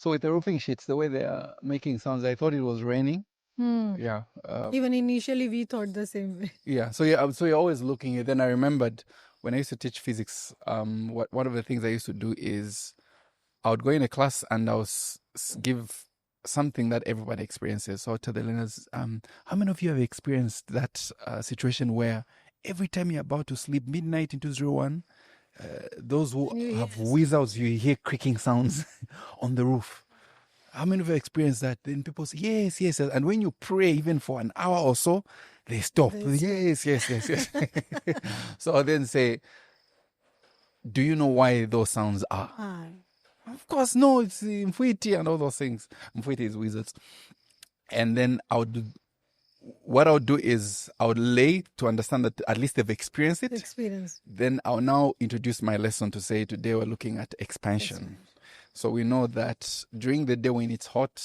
So with the roofing sheets, the way they are making sounds, I thought it was raining. Yeah. Even initially, we thought the same way. Yeah. So you're always looking. Then I remembered when I used to teach physics. One of the things I used to do is I would go in a class and I would give something that everybody experiences. So I'll tell the learners, how many of you have experienced that situation where every time you're about to sleep, midnight in 201, those who have wizards, you hear creaking sounds on the roof. How many of you experienced that? Then people say, yes, yes, yes. And when you pray, even for an hour or so, they stop. Yes, yes, yes, yes. So I'll then say, do you know why those sounds are? Of course, no, it's Mfuiti and all those things. Mfuiti is wizards. And then what I would do is I would lay to understand that at least they've experienced it. Then I'll now introduce my lesson to say today we're looking at expansion. So we know that during the day when it's hot,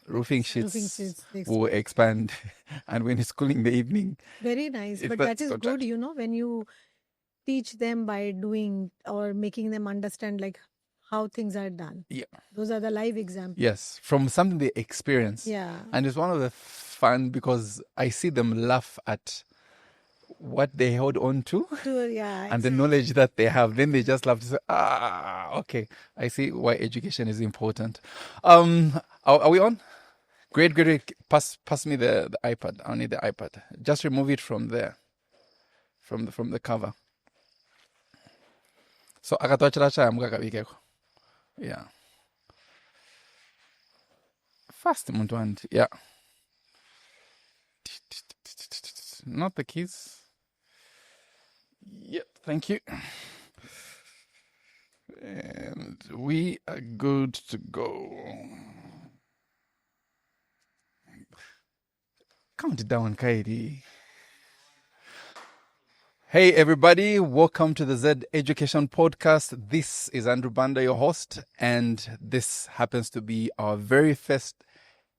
roofing sheets will expand. And when it's cooling in the evening. Very nice. But that is good, when you teach them by doing or making them understand like how things are done. Yeah. Those are the live examples. Yes, from something they experience. Yeah. And it's one of the fun because I see them laugh at what they hold on to and the knowledge that they have. Then they just laugh to say, okay, I see why education is important. Are we on? Great. Pass me the iPad. I'll need the iPad. Just remove it from there, from the cover. So akatwachiracha mukakabikeko. Yeah. Fast muntu wandi. Yeah. Not the keys. Yep, thank you. And we are good to go. Count it down, Kaidi. Hey everybody, welcome to the Z Education Podcast. This is Andrew Banda, your host, and this happens to be our very first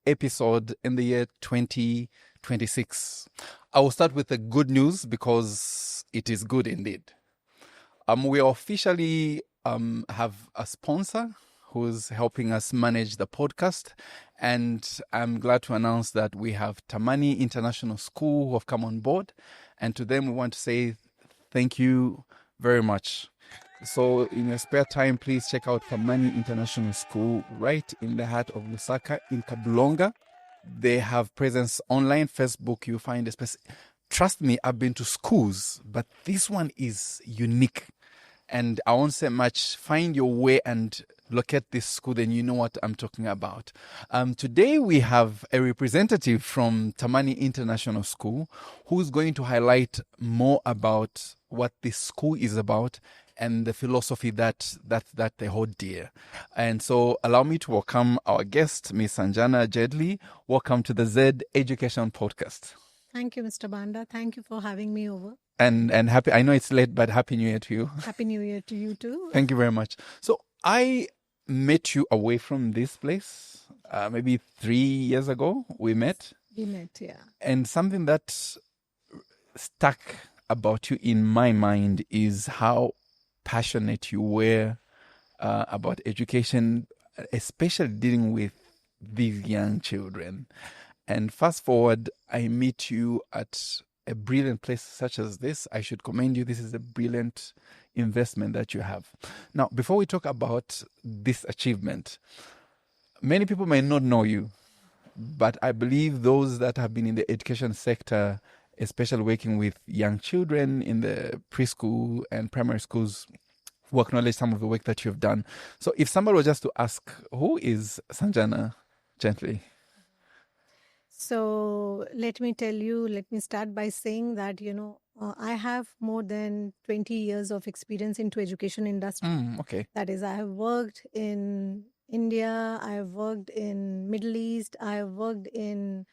episode in the year 2026. I will start with the good news because it is good indeed. We officially have a sponsor who's helping us manage the podcast, and I'm glad to announce that we have Tamani International School who have come on board, and to them we want to say thank you very much. So in your spare time, please check out Tamani International School right in the heart of Lusaka in Kabulonga. They have presence online, Facebook, you find a space. Trust me, I've been to schools, but this one is unique. And I won't say much. Find your way and locate this school, then you know what I'm talking about. Today we have a representative from Tamani International School who's going to highlight more about what this school is about and the philosophy that they hold dear. And so allow me to welcome our guest, Ms. Sanjana Jetly. Welcome to the Z Education Podcast. Thank you, Mr. Banda. Thank you for having me over. And happy, I know it's late, but Happy New Year to you. Happy New Year to you too. Thank you very much. So I met you away from this place, maybe 3 years ago. We met, yeah. And something that stuck about you in my mind is how passionate you were about education, especially dealing with these young children. And fast forward, I meet you at a brilliant place such as this. I should commend you. This is a brilliant investment that you have. Now, before we talk about this achievement, many people may not know you, but I believe those that have been in the education sector, especially working with young children in the preschool and primary schools, will acknowledge some of the work that you've done. So if somebody was just to ask, who is Sanjana Jetly? So let me start by saying that, I have more than 20 years of experience into education industry. Okay. That is, I have worked in India, I have worked in Middle East, I have worked in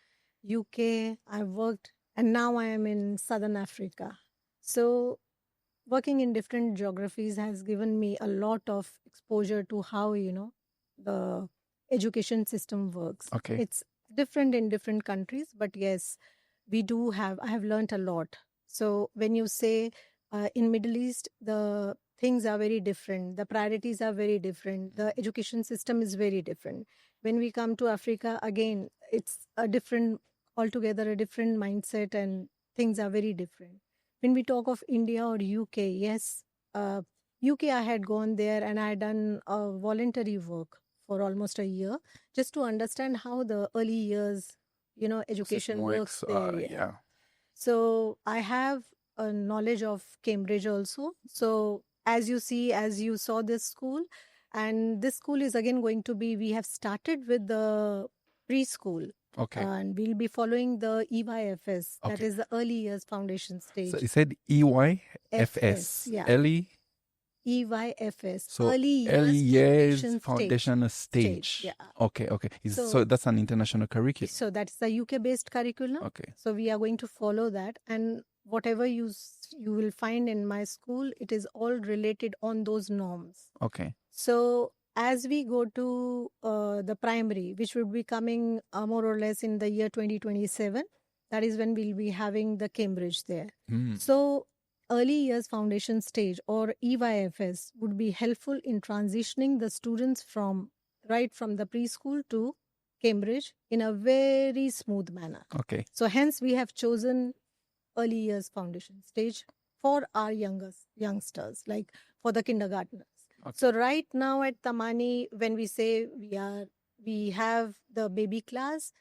UK, and now I am in Southern Africa. So working in different geographies has given me a lot of exposure to how, the education system works. Okay. It's different in different countries, but yes, I have learned a lot. So when you say in Middle East, the things are very different. The priorities are very different. The education system is very different. When we come to Africa, again, it's altogether a different mindset, and things are very different. When we talk of India or UK, yes, UK, I had gone there and I had done voluntary work for almost a year just to understand how the early years, education works there. Yeah. So I have a knowledge of Cambridge also. So as you saw this school, and this school is again going to be, we have started with the preschool. Okay. And we'll be following the EYFS, that Okay. is the early years foundation stage. So you said EYFS. Yeah. Early. EYFS. So early years years foundation stage. Yeah. Okay. So that's an international curriculum. So that's the UK based curriculum. Okay. So we are going to follow that, and whatever you will find in my school, it is all related on those norms. Okay. So as we go to the primary, which will be coming more or less in the year 2027, that is when we'll be having the Cambridge there. So early years foundation stage, or EYFS, would be helpful in transitioning the students right from the preschool to Cambridge in a very smooth manner. Okay. So hence we have chosen early years foundation stage for our youngsters, like for the kindergartners. Okay. So right now at Tamani, when we say we have the baby class,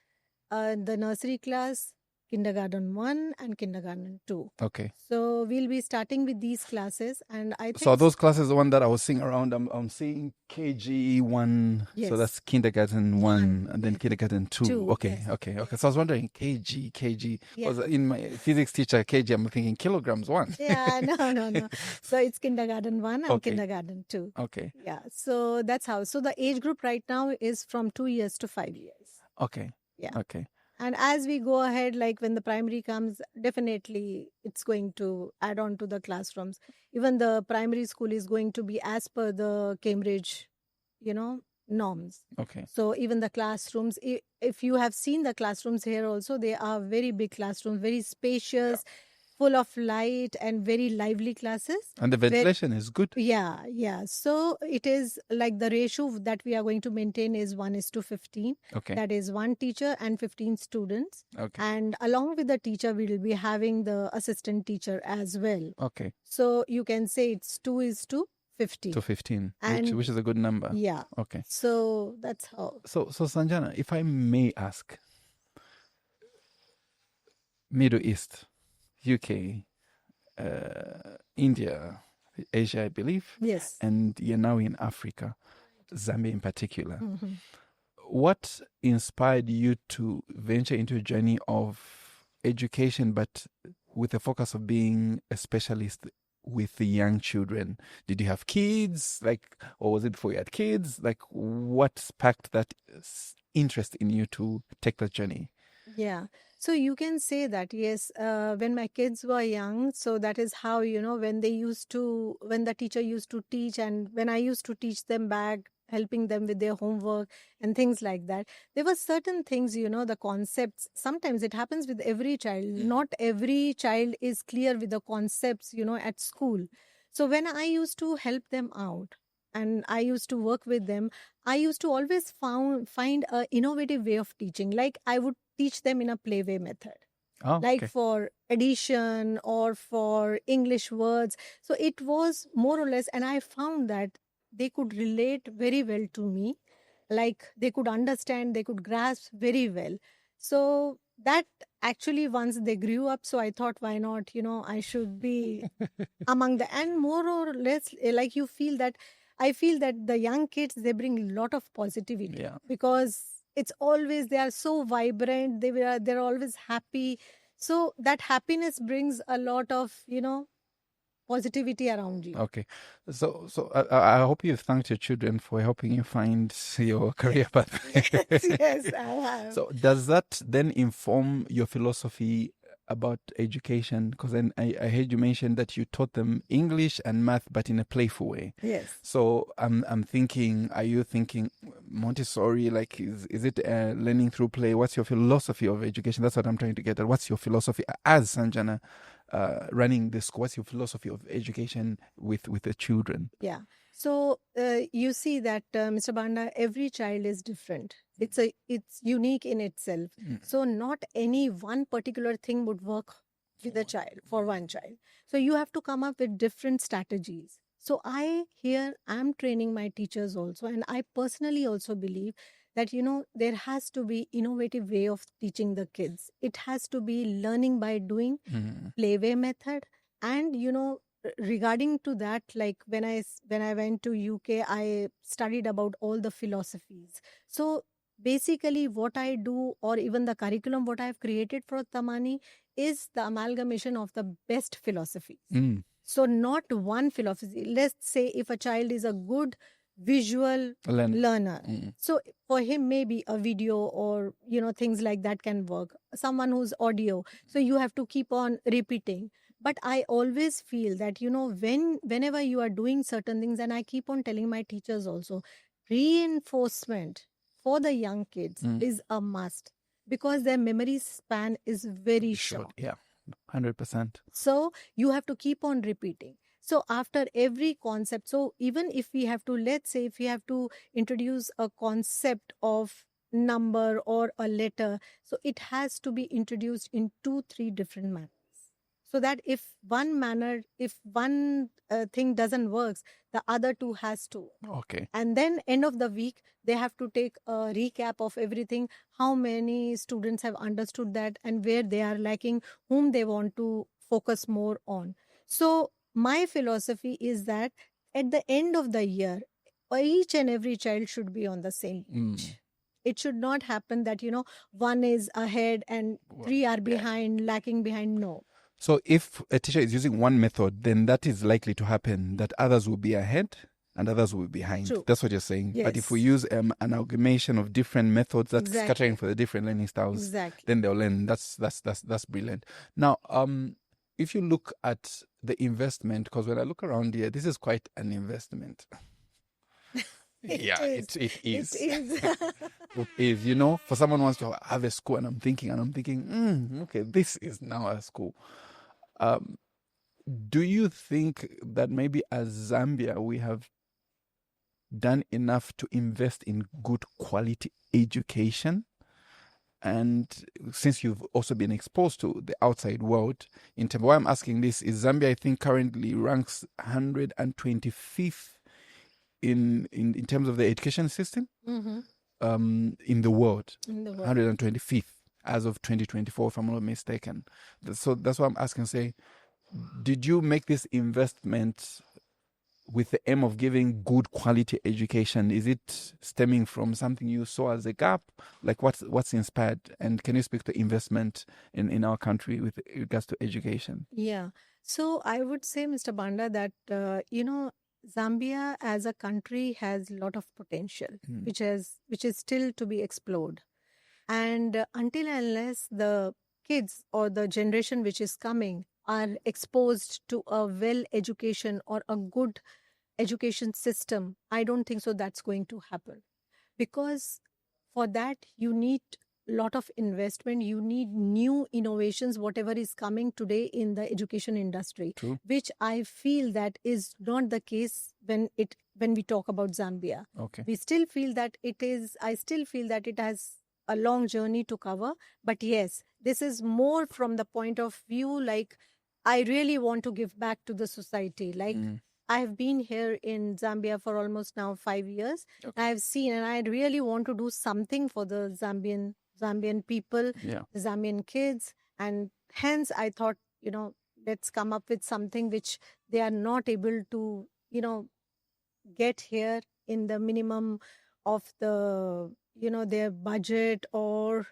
the nursery class, kindergarten 1 and kindergarten 2. Okay. So we'll be starting with these classes, and I think so are those classes the one that I was seeing around? I'm seeing KG 1, Yes. so that's kindergarten 1, and then kindergarten 2. 2, Okay, yes. okay. So I was wondering KG. Yeah. Was in my physics teacher KG, I'm thinking kilograms 1. Yeah, no. So it's kindergarten 1 and Okay. kindergarten 2. Okay. Yeah, so that's how. So the age group right now is from 2 years to 5 years. Okay. Yeah. Okay. And as we go ahead, like when the primary comes, definitely it's going to add on to the classrooms. Even the primary school is going to be as per the Cambridge, norms. Okay. So even the classrooms, if you have seen the classrooms here also, they are very big classrooms, very spacious, full of light, and very lively classes. And the ventilation is good. Yeah. So it is like the ratio that we are going to maintain is 1:15. Okay. That is 1 teacher and 15 students. Okay. And along with the teacher, we will be having the assistant teacher as well. Okay. So you can say it's 2:15. To 15, And which is a good number. Yeah. Okay. So that's how. So Sanjana, if I may ask, Middle East, UK, India, Asia, I believe. Yes. And you're now in Africa, Zambia in particular. Mm-hmm. What inspired you to venture into a journey of education, but with the focus of being a specialist with the young children? Did you have kids, or was it before you had kids? What sparked that interest in you to take that journey? Yeah. So you can say that, yes, when my kids were young, so that is how, when the teacher used to teach, and when I used to teach them back, helping them with their homework and things like that, there were certain things, the concepts. Sometimes it happens with every child. Not every child is clear with the concepts, at school. So when I used to help them out and I used to work with them, I used to always find an innovative way of teaching. Like I would teach them in a playway method. Okay. For addition or for English words. So it was more or less, and I found that they could relate very well to me. They could understand, they could grasp very well. So that actually, once they grew up, so I thought, why not, I should be among the, and more or less, I feel that the young kids, they bring a lot of positivity. Yeah. Because it's always, they are so vibrant, they're always happy. So that happiness brings a lot of, positivity around you. Okay. So I hope you've thanked your children for helping you find your career path. Yes, I have. So does that then inform your philosophy about education? Because then I heard you mention that you taught them English and math, but in a playful way. Yes. So I'm thinking, are you thinking Montessori? Is it learning through play? What's your philosophy of education? That's what I'm trying to get at. What's your philosophy as Sanjana running the school? What's your philosophy of education with the children? Yeah. So you see that Mr. Banda, every child is different. It's unique in itself. So not any one particular thing would work with a child, for one child. So you have to come up with different strategies. So I'm training my teachers also, and I personally also believe that there has to be innovative way of teaching the kids. It has to be learning by doing, playway method. And regarding to that, like when I went to UK, I studied about all the philosophies. So basically what I do, or even the curriculum what I've created for Tamani, is the amalgamation of the best philosophies. So not one philosophy. Let's say if a child is a good visual learner, so for him maybe a video or things like that can work. Someone who's audio, so you have to keep on repeating. But I always feel that whenever you are doing certain things, and I keep on telling my teachers also, reinforcement for the young kids is a must, because their memory span is very short. Yeah, 100%. So you have to keep on repeating. So after every concept, so even if we have to, let's say if we have to introduce a concept of number or a letter, so it has to be introduced in 2-3 different manners. So that if one thing doesn't work, the other two has to. Okay. And then end of the week, they have to take a recap of everything, how many students have understood that, and where they are lacking, whom they want to focus more on. So my philosophy is that at the end of the year, each and every child should be on the same page. It should not happen that, one is ahead and 3 are behind, lacking behind. No. So if a teacher is using one method, then that is likely to happen, that others will be ahead and others will be behind. True. That's what you're saying. Yes. But if we use an amalgamation of different methods that's scattering for the different learning styles, then they'll learn. That's brilliant. Now, if you look at the investment, because when I look around here, this is quite an investment. It is. It is. For someone who wants to have a school, and I'm thinking, okay, this is now a school. Do you think that maybe as Zambia we have done enough to invest in good quality education? And since you've also been exposed to the outside world, in terms of why I'm asking this is Zambia, I think, currently ranks 125th in terms of the education system in the world. 125th as of 2024, if I'm not mistaken. So that's why I'm asking, say, did you make this investment with the aim of giving good quality education? Is it stemming from something you saw as a gap? Like what's inspired? And can you speak to investment in our country with regards to education? Yeah. So I would say, Mr. Banda, that, Zambia as a country has a lot of potential, which is still to be explored. And until and unless the kids or the generation which is coming are exposed to a well education or a good education system, I don't think so that's going to happen. Because for that, you need lot of investment, you need new innovations, whatever is coming today in the education industry. True. Which I feel that is not the case when we talk about Zambia. Okay. I still feel that it has a long journey to cover. But yes, this is more from the point of view, like, I really want to give back to the society. Like, I have been here in Zambia for almost now 5 years. Okay. I've seen, and I really want to do something for the Zambian people, the Zambian kids. And hence I thought, let's come up with something which they are not able to, get here in the minimum of the, their budget, or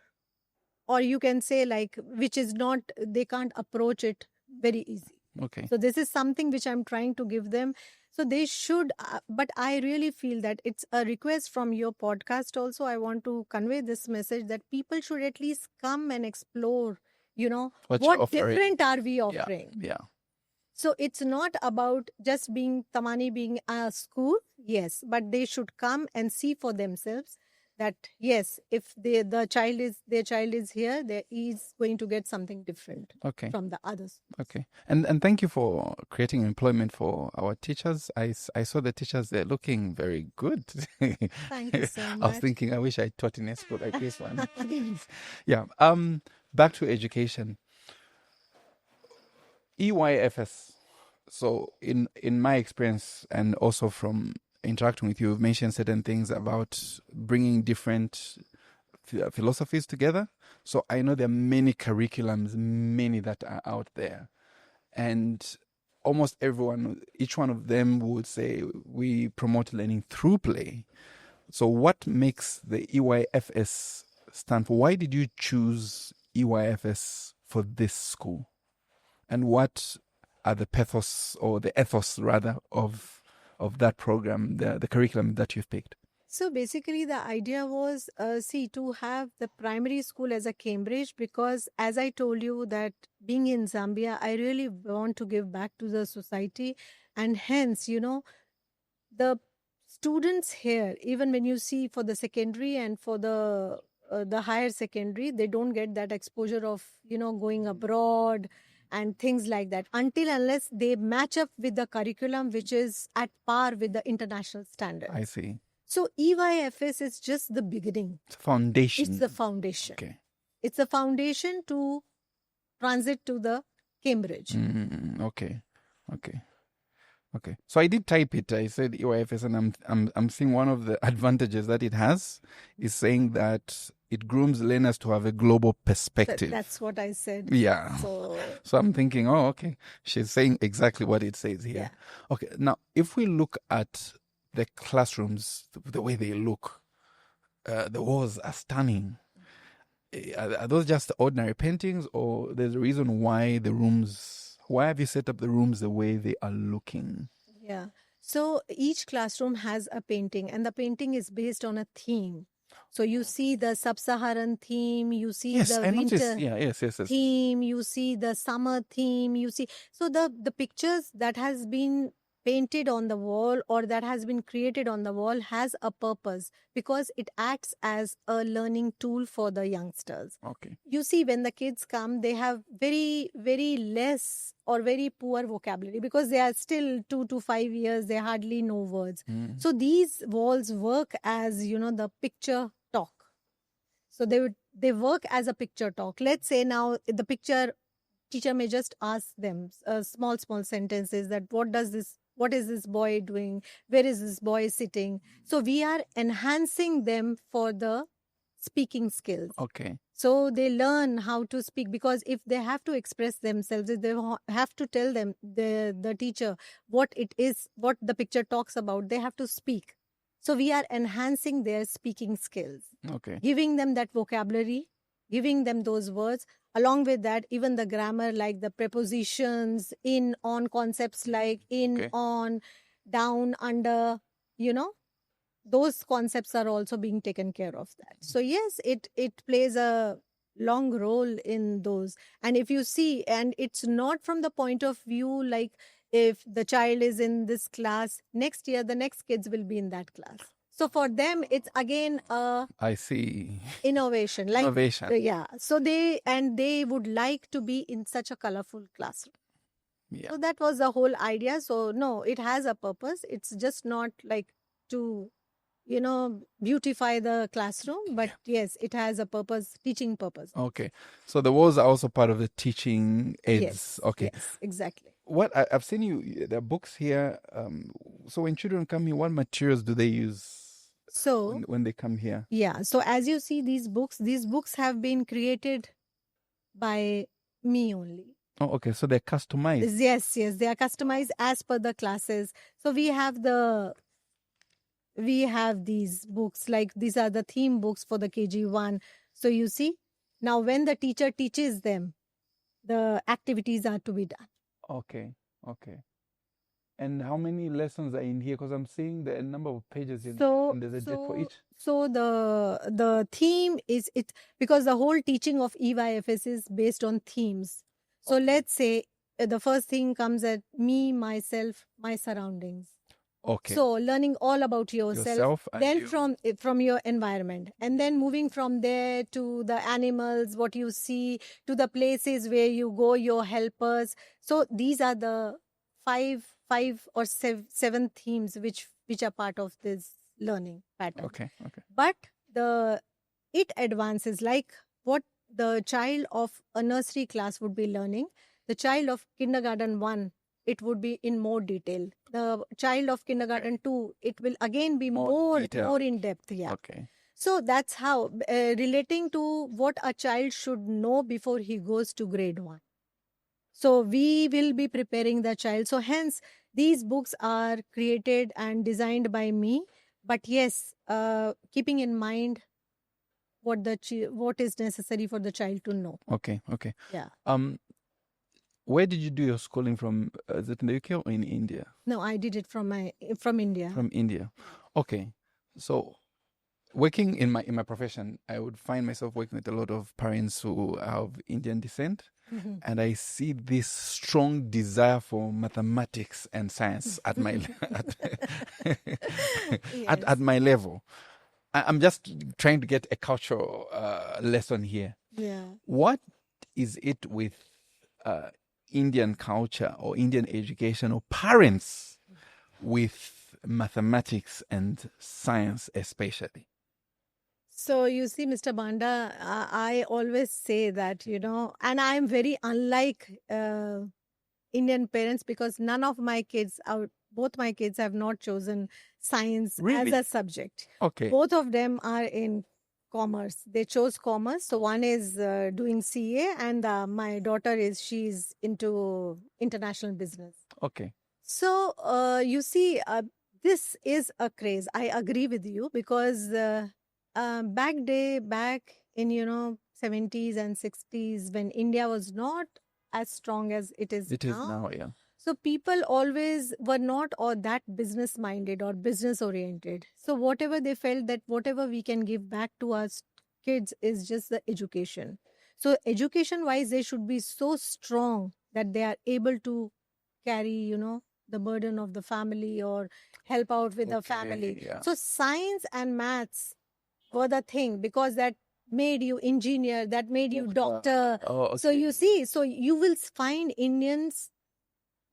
you can say, like, which is not, they can't approach it very easy. Okay. So this is something which I'm trying to give them. So they should, but I really feel that it's a request from your podcast also. I want to convey this message that people should at least come and explore, what different are we offering? Yeah. So it's not about just Tamani being a school, yes, but they should come and see for themselves that yes, if their child is here, there is going to get something different Okay. from the others. Okay. And thank you for creating employment for our teachers. I saw the teachers, they're looking very good. Thank you so I was much. thinking, I wish I taught in a school like this one. Yeah. Back to education. EYFS. So in my experience and also from interacting with you, you've mentioned certain things about bringing different philosophies together. So I know there are many curriculums, many that are out there. And almost everyone, each one of them would say we promote learning through play. So what makes the EYFS stand for? Why did you choose EYFS for this school? And what are the pathos or the ethos rather of that program, the curriculum that you've picked? So basically, the idea was, to have the primary school as a Cambridge, because as I told you that being in Zambia, I really want to give back to the society. And hence, the students here, even when you see for the secondary and for the higher secondary, they don't get that exposure of, going abroad and things like that until unless they match up with the curriculum, which is at par with the international standard. I see. So EYFS is just the beginning. It's a foundation. It's the foundation. Okay. It's the foundation to transit to the Cambridge. Okay. So I did type it. I said EYFS, and I'm seeing one of the advantages that it has is saying that it grooms learners to have a global perspective. That's what I said. Yeah. So I'm thinking, oh, okay. She's saying exactly what it says here. Yeah. Okay. Now, if we look at the classrooms, the way they look, the walls are stunning. Are those just ordinary paintings, or there's a reason why why have you set up the rooms the way they are looking? Yeah. So each classroom has a painting, and the painting is based on a theme. So you see the sub-Saharan theme, you see the winter theme, you see the summer theme, you see. So the pictures that has been painted on the wall or that has been created on the wall has a purpose, because it acts as a learning tool for the youngsters. Okay. You see, when the kids come, they have very, very less or very poor vocabulary because they are still 2 to 5 years. They hardly know words. So these walls work as, the picture talk. So they work as a picture talk. Let's say now the picture teacher may just ask them small sentences that what is this boy doing? Where is this boy sitting? So we are enhancing them for the speaking skills. Okay. So they learn how to speak, because if they have to express themselves, if they have to tell them the teacher what it is, what the picture talks about, they have to speak. So we are enhancing their speaking skills. Okay. Giving them that vocabulary, giving them those words. Along with that, even the grammar, like the prepositions, in, on, concepts like in, on, down, under, those concepts are also being taken care of that. So yes, it plays a long role in those. And if you see, and it's not from the point of view like if the child is in this class, next year the next kids will be in that class. So for them, it's again I see. Innovation. Like, innovation. Yeah. So they would like to be in such a colorful classroom. Yeah. So that was the whole idea. So no, it has a purpose. It's just not like to, beautify the classroom, but yes, it has a purpose, teaching purpose. Okay. So the walls are also part of the teaching aids. Yes. Okay. Yes, exactly. What I've seen there are books here. So when children come here, what materials do they use? So when they come here? Yeah. So as you see these books have been created by me only. Oh, okay. So they're customized. Yes. They are customized as per the classes. So we have these books, like these are the theme books for the KG1. So you see, now when the teacher teaches them, the activities are to be done. Okay. And how many lessons are in here? Because I'm seeing the number of pages in there's a jet for each. So the theme is it, because the whole teaching of EYFS is based on themes. So let's say the first thing comes at me, myself, my surroundings. Okay. So learning all about yourself, and then you. from your environment, and then moving from there to the animals, what you see, to the places where you go, your helpers. So these are the five or seven themes which are part of this learning pattern. Okay. Okay. But the it advances, like what the child of a nursery class would be learning, the child of kindergarten 1, it would be in more detail. The child of kindergarten 2, it will again be more in depth. Yeah. Okay. So that's how relating to what a child should know before he goes to grade 1. So we will be preparing the child. So hence these books are created and designed by me. But yes, keeping in mind what is necessary for the child to know. Okay. Okay. Yeah. Where did you do your schooling from? Is it in the UK or in India? No, I did it from India. From India. Okay. So working in my profession, I would find myself working with a lot of parents who are of Indian descent. Mm-hmm. And I see this strong desire for mathematics and science at my Yes. at my level. I'm just trying to get a cultural lesson here. Yeah. What is it with Indian culture or Indian education or parents with mathematics and science especially? So you see, Mr. Banda, I always say that, and I'm very unlike Indian parents, because none of my kids, both my kids have not chosen science Really? as a subject. Okay. Both of them are in commerce. They chose commerce. So one is doing CA, and my daughter she's into international business. Okay. So you see, this is a craze. I agree with you, because back in 70s and 60s, when India was not as strong as it is now, yeah. So people always were not or that business minded or business oriented. So whatever they felt that whatever we can give back to our kids is just the education. So education wise, they should be so strong that they are able to carry, the burden of the family or help out with the family. Yeah. So science and maths were the thing, because that made you engineer, that made you doctor. So you see, so you will find Indians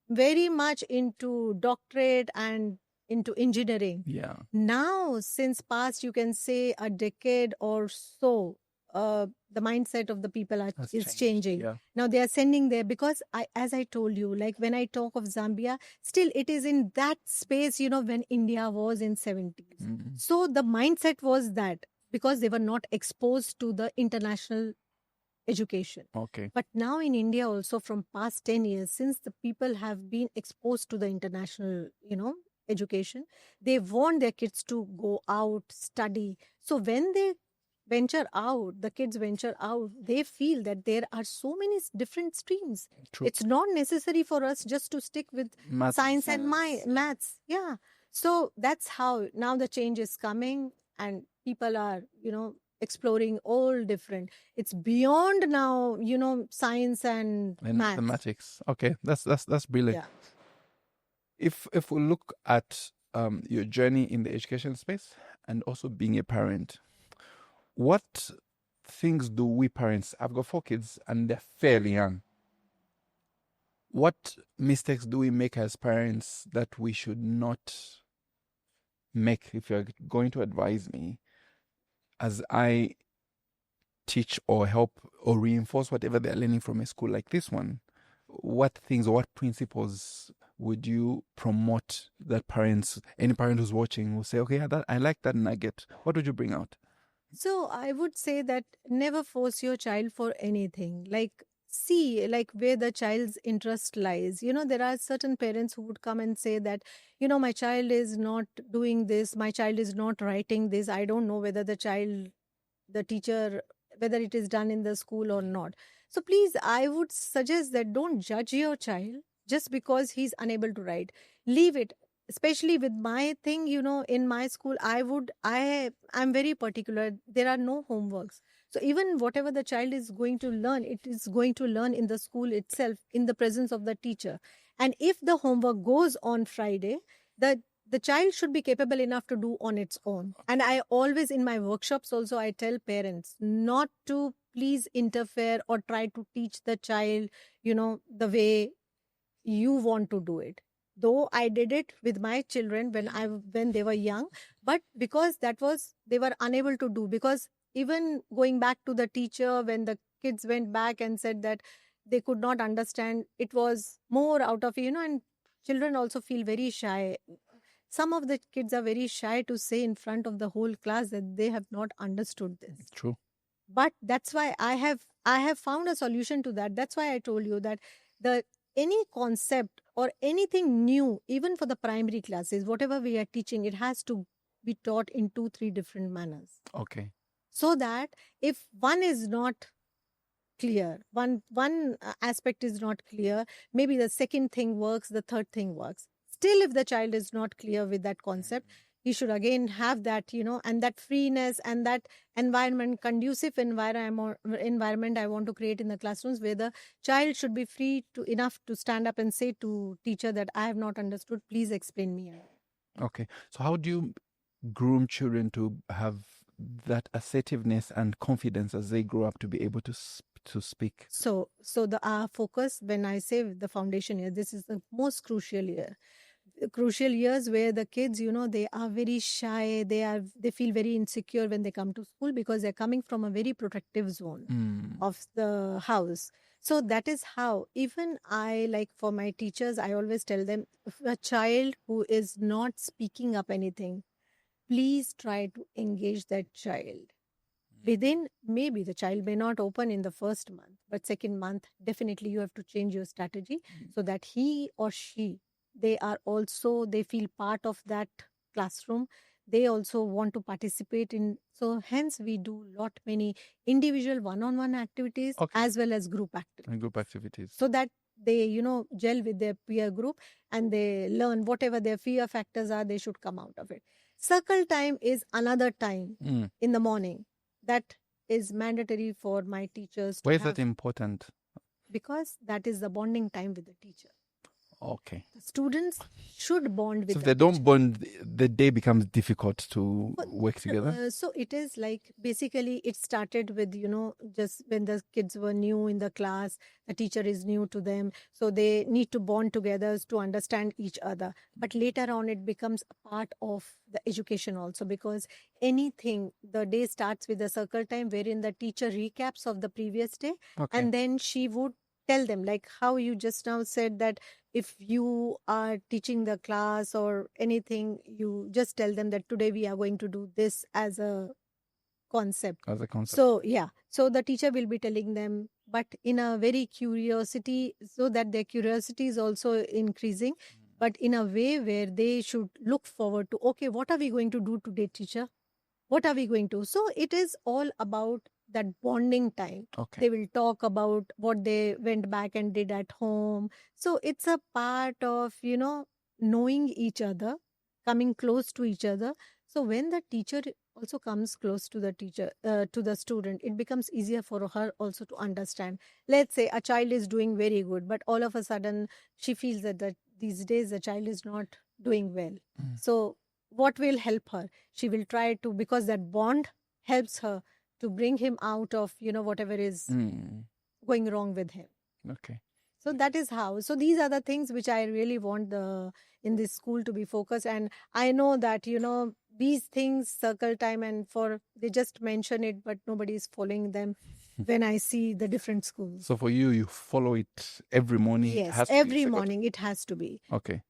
very much into doctorate and into engineering. Yeah. Now, since past, you can say a decade or so, the mindset of the people is changing. Yeah. Now they are sending there, because as I told you, like when I talk of Zambia, still it is in that space, when India was in 70s. Mm-hmm. So the mindset was that, because they were not exposed to the international education. Okay. But now in India also, from past 10 years, since the people have been exposed to the international, education, they want their kids to go out, study. So when they venture out, the kids venture out, they feel that there are so many different streams. True. It's not necessary for us just to stick with science and maths. Yeah. So that's how now the change is coming, and people are, exploring all different. It's beyond now, science and mathematics. Okay, that's brilliant. Yeah. If we look at your journey in the education space and also being a parent, what things do we parents? I've got 4 kids and they're fairly young. What mistakes do we make as parents that we should not make? If you're going to advise me, as I teach or help or reinforce whatever they're learning from a school like this one, what things or what principles would you promote that any parent who's watching will say, okay, I like that nugget? What would you bring out? So I would say that never force your child for anything. Like, see, like where the child's interest lies. There are certain parents who would come and say that, my child is not doing this, my child is not writing this. I don't know whether the teacher, whether it is done in the school or not. So please, I would suggest that don't judge your child just because he's unable to write. Leave it. Especially with my thing, in my school, I'm very particular. There are no homeworks. So even whatever the child is going to learn, it is going to learn in the school itself, in the presence of the teacher. And if the homework goes on Friday, the the child should be capable enough to do on its own. And I always, in my workshops also, I tell parents not to please interfere or try to teach the child, the way you want to do it. Though I did it with my children when they were young, but because they were unable to do, because even going back to the teacher, when the kids went back and said that they could not understand, it was more out of, and children also feel very shy. Some of the kids are very shy to say in front of the whole class that they have not understood this. True. But that's why I have found a solution to that. That's why I told you that any concept or anything new, even for the primary classes, whatever we are teaching, it has to be taught in 2-3 different manners. Okay. So that if one is not clear, one aspect is not clear, maybe the second thing works, the third thing works. Still, if the child is not clear with that concept, he should again have that, and that freeness and that environment, conducive environment I want to create in the classrooms, where the child should be free enough to stand up and say to teacher that I have not understood, please explain me. Okay. So how do you groom children to have that assertiveness and confidence as they grow up to be able to speak? So our focus, when I say the foundation year, this is the most crucial years where the kids, they are very shy. They feel very insecure when they come to school, because they're coming from a very protective zone of the house. So that is how, even for my teachers, I always tell them, if a child who is not speaking up anything, please try to engage that child. Within, maybe the child may not open in the first month, but second month, definitely you have to change your strategy so that he or she, they feel part of that classroom. They also want to participate in. So hence we do many individual one-on-one activities as well as group activities. So that they, gel with their peer group and they learn whatever their fear factors are, they should come out of it. Circle time is another time in the morning. That is mandatory for my teachers. Why is that important? Because that is the bonding time with the teacher. Okay. The students should bond with So if they don't bond, the day becomes difficult to work together? So it is like, basically it started with, just when the kids were new in the class, the teacher is new to them. So they need to bond together to understand each other. But later on, it becomes a part of the education also, because the day starts with a circle time wherein the teacher recaps of the previous day. Okay. And then she would tell them, like how you just now said, that if you are teaching the class or anything, you just tell them that today we are going to do this as a concept. So, yeah. So the teacher will be telling them, but in a very curiosity, so that their curiosity is also increasing, but in a way where they should look forward to, okay, what are we going to do today, teacher? What are we going to? So it is all about that bonding time. Okay. They will talk about what they went back and did at home. So it's a part of, knowing each other, coming close to each other. So when the teacher also comes close to the teacher, to the student, it becomes easier for her also to understand. Let's say a child is doing very good, but all of a sudden she feels that these days the child is not doing well. So what will help her? She will try to, because that bond helps her to bring him out of, whatever is going wrong with him. Okay. So that is how. So these are the things which I really want in this school to be focused. And I know that, these things, circle time, and they just mention it, but nobody is following them when I see the different schools. So for you follow it every morning? Yes, every morning it has to be. Okay.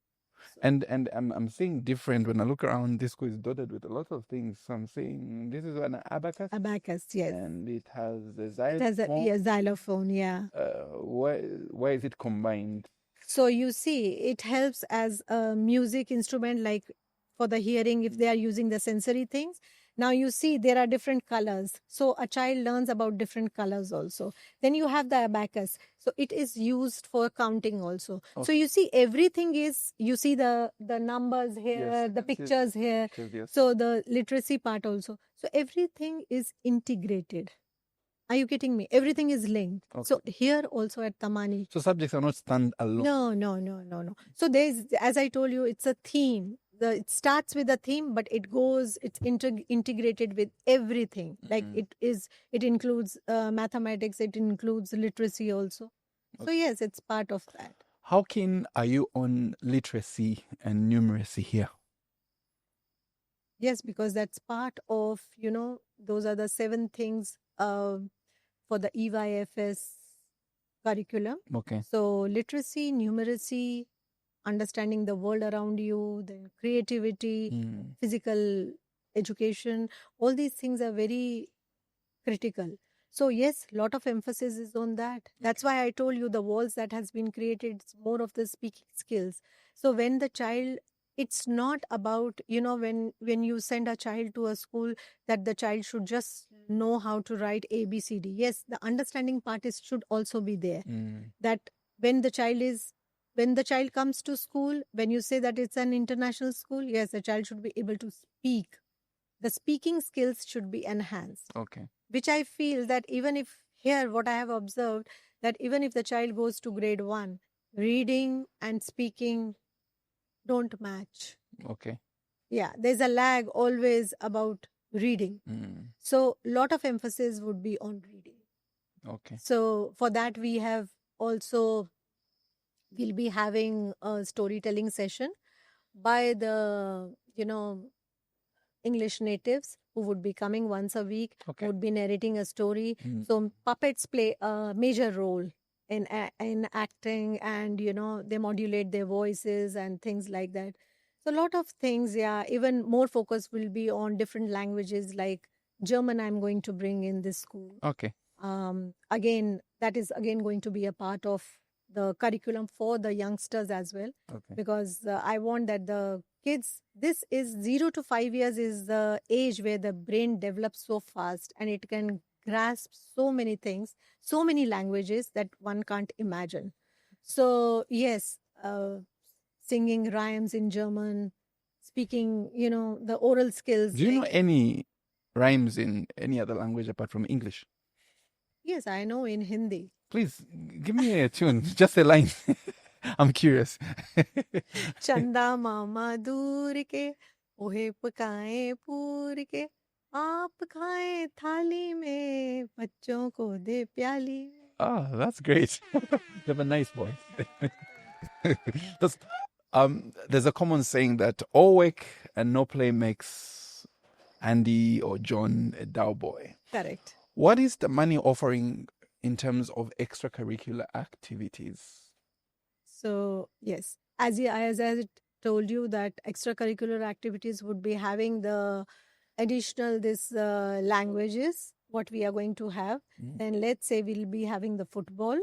And I'm seeing different when I look around. This school is dotted with a lot of things. So I'm saying this is an abacus. Abacus, yes. And it has a xylophone. It has a xylophone, yeah. Why is it combined? So you see, it helps as a music instrument, like for the hearing, if they are using the sensory things. Now you see there are different colors. So a child learns about different colors also. Then you have the abacus. So it is used for counting also. Okay. So you see everything is, you see the numbers here, yes, the pictures here. Yes. So the literacy part also. So everything is integrated. Are you getting me? Everything is linked. Okay. So here also at Tamani. So subjects are not stand alone. No. So there's, as I told you, it's a theme. it starts with a theme, but it's integrated with everything. Like it includes mathematics, it includes literacy also. So yes, it's part of that. How keen are you on literacy and numeracy here? Yes, because that's part of, those are the 7 things for the EYFS curriculum. Okay. So literacy, numeracy, understanding the world around you, then creativity, physical education, all these things are very critical. So yes, lot of emphasis is on that. That's why I told you the walls that has been created, it's more of the speaking skills. So when the child, it's not about, when you send a child to a school, that the child should just know how to write ABCD. Yes, the understanding part should also be there. That when the child comes to school, when you say that it's an international school, yes, the child should be able to speak. The speaking skills should be enhanced. Okay. Which I feel that even if here, what I have observed, that even if the child goes to grade 1, reading and speaking don't match. Okay. Yeah, there's a lag always about reading. So lot of emphasis would be on reading. Okay. So for that we'll be having a storytelling session by the, English natives who would be coming once a week, would be narrating a story. So puppets play a major role in acting, and they modulate their voices and things like that. So a lot of things, yeah. Even more focus will be on different languages, like German I'm going to bring in this school. Okay. Again, that is again going to be a part of the curriculum for the youngsters as well. Okay. Because I want that the kids, this is 0 to 5 years is the age where the brain develops so fast and it can grasp so many things, so many languages that one can't imagine. So yes, singing rhymes in German, speaking, the oral skills. Do you know any rhymes in any other language apart from English? Yes, I know in Hindi. Please give me a tune, just a line. I'm curious. चंदा मामा दूर के ओहे पकाए पूर के आप खाए थाली में बच्चों को दे प्याली में. Oh, that's great. You have a nice voice. There's a common saying that all work and no play makes Andy or John a dull boy. Correct. What is the money offering in terms of extracurricular activities? So yes, as I told you, that extracurricular activities would be having the additional languages what we are going to have. Then let's say we'll be having the football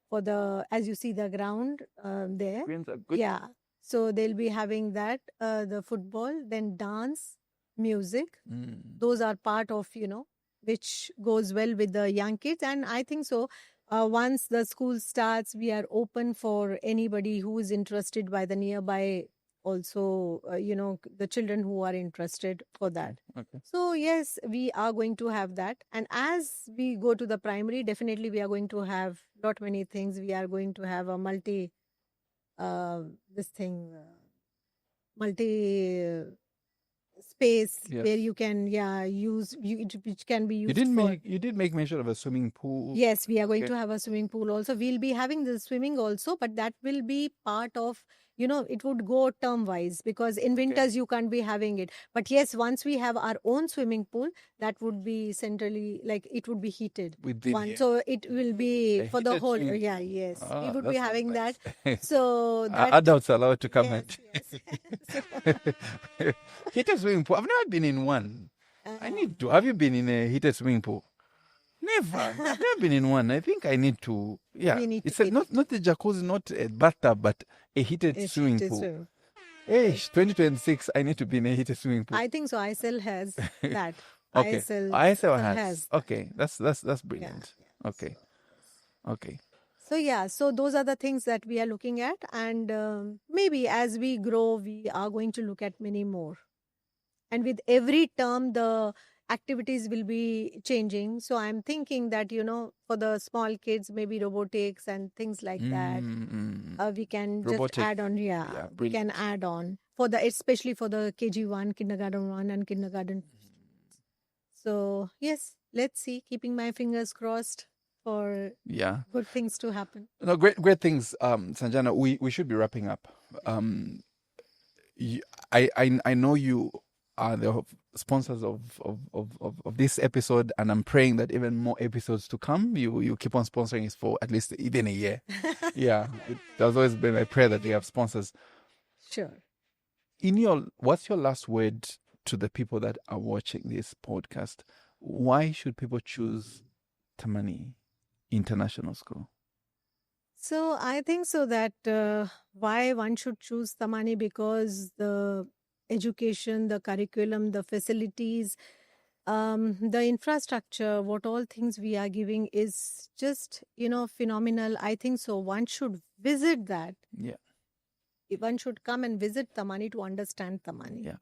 for the, as you see the ground there. Screens are good. Yeah. So they'll be having that, the football, then dance, music. Those are part of, which goes well with the young kids. And I think so, once the school starts, we are open for anybody who is interested by the nearby, also, the children who are interested for that. Okay. So yes, we are going to have that. And as we go to the primary, definitely we are going to have lot many things. We are going to have a multi space where you can use which can be used. You did make mention of a swimming pool. Yes, we are going to have a swimming pool also. We'll be having the swimming also, but that will be part of, it would go term wise, because in winters you can't be having it. But yes, once we have our own swimming pool, that would be centrally, like it would be heated. So it will be for the whole. Yeah, yes. We would be having nice. that. So that, adults are allowed to come yes. Heated swimming pool. I've never been in one. I need to. Have you been in a heated swimming pool? Never. I've never been in one. I think I need to. Yeah. It's not a jacuzzi, not a bathtub, but a heated swimming pool. Hey, 2026, I need to be in a heated swimming pool. I think so. ISL has that. Okay. ISL has. Okay. That's brilliant. Yeah. Okay. So yeah, so those are the things that we are looking at, and maybe as we grow, we are going to look at many more. And with every term, the activities will be changing. So I'm thinking that, for the small kids, maybe robotics and things like that, we can just add on. Yeah, we can add on. especially for the KG1, kindergarten 1 and kindergarten. So yes, let's see. Keeping my fingers crossed for good things to happen. No, great things, Sanjana. We should be wrapping up. I know you are the sponsors of this episode, and I'm praying that even more episodes to come. You keep on sponsoring us for at least even a year. Yeah, there's always been a prayer that you have sponsors. Sure. What's your last word to the people that are watching this podcast? Why should people choose Tamani International School? So I think so that why one should choose Tamani, because the education, the curriculum, the facilities, the infrastructure, what all things we are giving is just, phenomenal. I think so. One should visit that. Yeah. One should come and visit Tamani to understand Tamani. Yeah.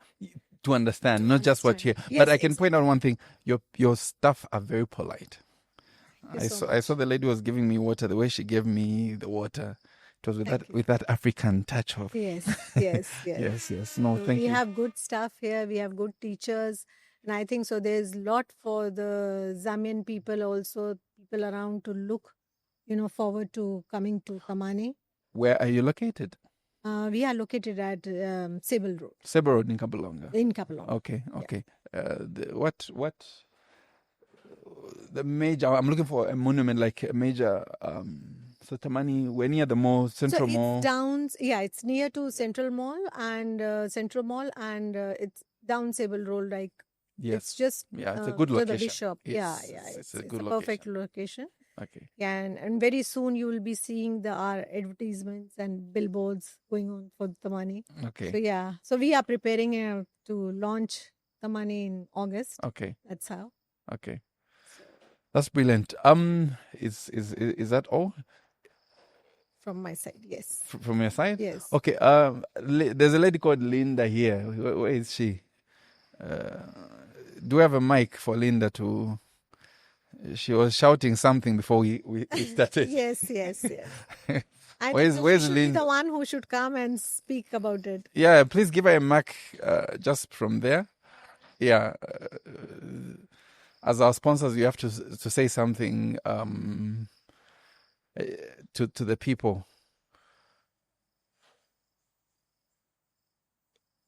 To understand, not just what you hear. Yes, but I can point out one thing. Your staff are very polite. I saw the lady was giving me water. The way she gave me the water, it was with that African touch of. Yes. yes. No, so thank you. We have good staff here. We have good teachers, and I think so. There's a lot for the Zambian people also, people around to look, forward to coming to Tamani. Where are you located? We are located at Sable Road. Sable Road in Kapalonga. In Kapalonga. Okay. What the major? I'm looking for a monument, like a major. So Tamani, we're near the mall, Central Mall. It's near to Central Mall and it's down Sable Road. Like it's just it's a good location. To the Bishop. It's a perfect location. Okay. Yeah, and very soon you will be seeing our advertisements and billboards going on for Tamani. Okay. So we are preparing to launch Tamani in August. Okay. That's how. Okay. That's brilliant. Is that all? From my side, yes. From your side? Yes. Okay. There's a lady called Linda here. Where is she? Do we have a mic for Linda to? She was shouting something before we started. yes. I where's think Linda? The one who should come and speak about it. Yeah, please give her a mic just from there. Yeah. As our sponsors, you have to say something to the people.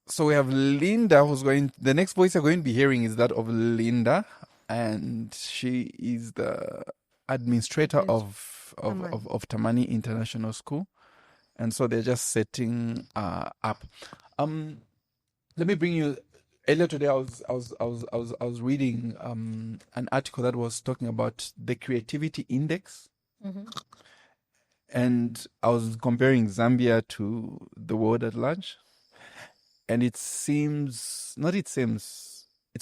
So we have Linda who's going. The next voice you're going to be hearing is that of Linda, and she is the administrator of Tamani International School, and so they're just setting up. Let me bring you. Earlier today, I was reading an article that was talking about the creativity index, and I was comparing Zambia to the world at large, and it's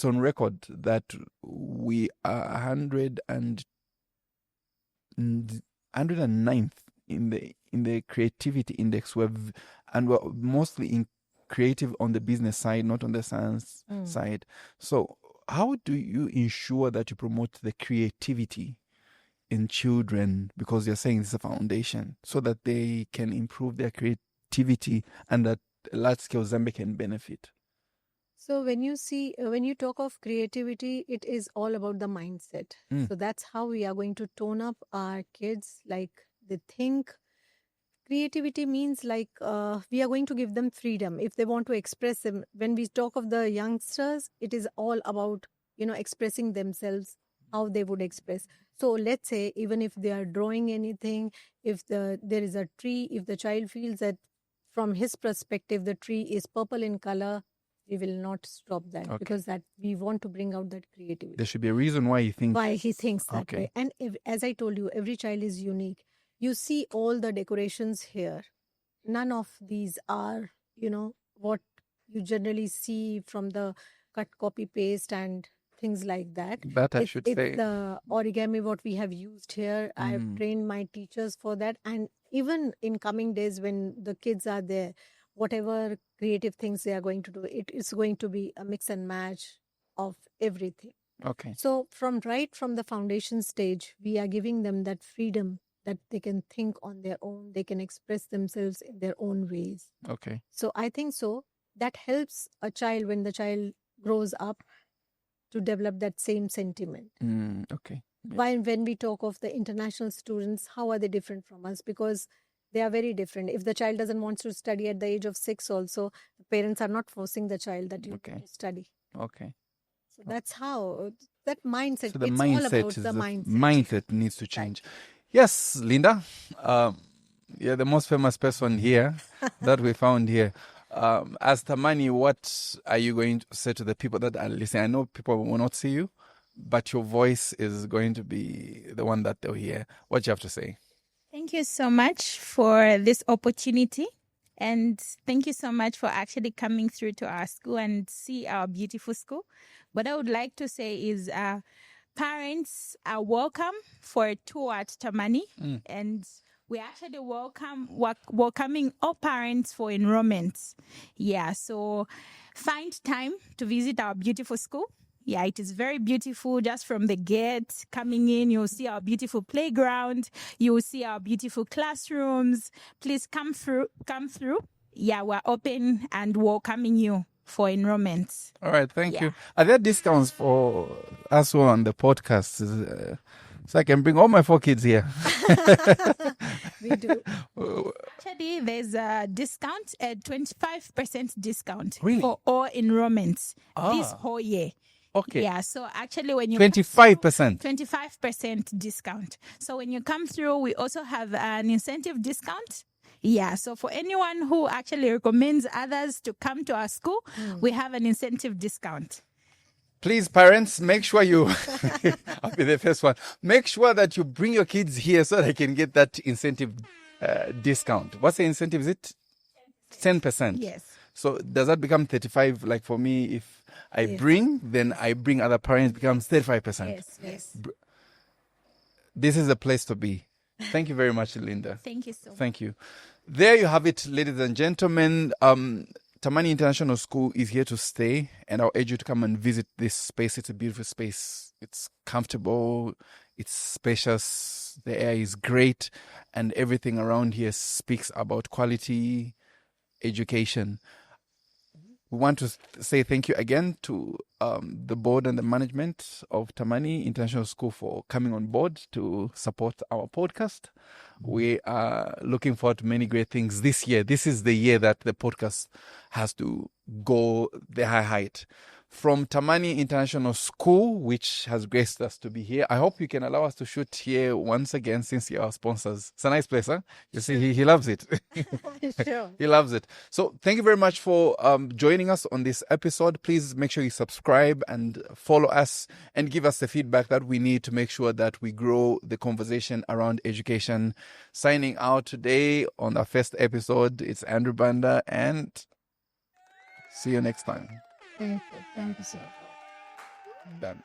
on record that we are 109th in the creativity index. We're mostly in creative on the business side, not on the science side. So how do you ensure that you promote the creativity in children, because you're saying it's a foundation, so that they can improve their creativity and that large scale Zambia can benefit? So when you talk of creativity, it is all about the mindset. So that's how we are going to tone up our kids. Like they think creativity means like we are going to give them freedom if they want to express them. When we talk of the youngsters, it is all about expressing themselves, how they would express. So let's say even if they are drawing anything, if there is a tree, if the child feels that from his perspective the tree is purple in color, we will not stop that, because that we want to bring out that creativity. There should be a reason why he thinks that way. And as I told you, every child is unique. You see all the decorations here. None of these are, what you generally see from the cut, copy, paste and things like that. That I should say. It's the origami what we have used here. I have trained my teachers for that. And even in coming days when the kids are there, whatever creative things they are going to do, it is going to be a mix and match of everything. Okay. So from the foundation stage, we are giving them that freedom that they can think on their own, they can express themselves in their own ways. Okay. So I think so. that helps a child when the child grows up to develop that same sentiment. Okay. Yeah. When we talk of the international students, how are they different from us? Because they are very different. If the child doesn't want to study at the age of 6 also, the parents are not forcing the child that you Okay. to study. Okay. So that's how that mindset. So the it's all about the mindset. Mindset needs to change. Yes, Linda. You're the most famous person here that we found here. As Tamani, what are you going to say to the people that are listening? I know people will not see you, but your voice is going to be the one that they'll hear. What do you have to say? Thank you so much for this opportunity. And thank you so much for actually coming through to our school and see our beautiful school. What I would like to say is parents are welcome for a tour at Tamani. And we actually welcoming all parents for enrollment. Yeah, so find time to visit our beautiful school. Yeah, it is very beautiful. Just from the gate coming in, you'll see our beautiful playground. You will see our beautiful classrooms. Please come through. Yeah, we're open and welcoming you for enrollment. All right, thank you. Are there discounts for us who are on the podcast? So I can bring all my 4 kids here. We do. Actually, there's a discount, a 25% discount Really? for all enrollments this whole year. Okay. Yeah, so actually when you 25%. 25% discount. So when you come through, we also have an incentive discount. Yeah, so for anyone who actually recommends others to come to our school, we have an incentive discount. Please, parents, make sure you, I'll be the first one, make sure that you bring your kids here so they can get that incentive discount. What's the incentive? Is it 10%? Yes. So does that become 35? Like for me, if I bring, then I bring other parents, becomes 35%. Yes. This is the place to be. Thank you very much, Linda. Thank you so much. Thank you. There you have it, ladies and gentlemen. Tamani International School is here to stay, and I'll urge you to come and visit this space. It's a beautiful space. It's comfortable. It's spacious. The air is great, and everything around here speaks about quality education. We want to say thank you again to the board and the management of Tamani International School for coming on board to support our podcast. We are looking forward to many great things this year. This is the year that the podcast has to go the high height. From Tamani International School, which has graced us to be here. I hope you can allow us to shoot here once again since you're our sponsors. It's a nice place, huh? You see, he loves it. Sure. He loves it. So thank you very much for joining us on this episode. Please make sure you subscribe and follow us and give us the feedback that we need to make sure that we grow the conversation around education. Signing out today on our first episode, it's Andrew Banda, and see you next time. Thank you. Thank you, sir. Done.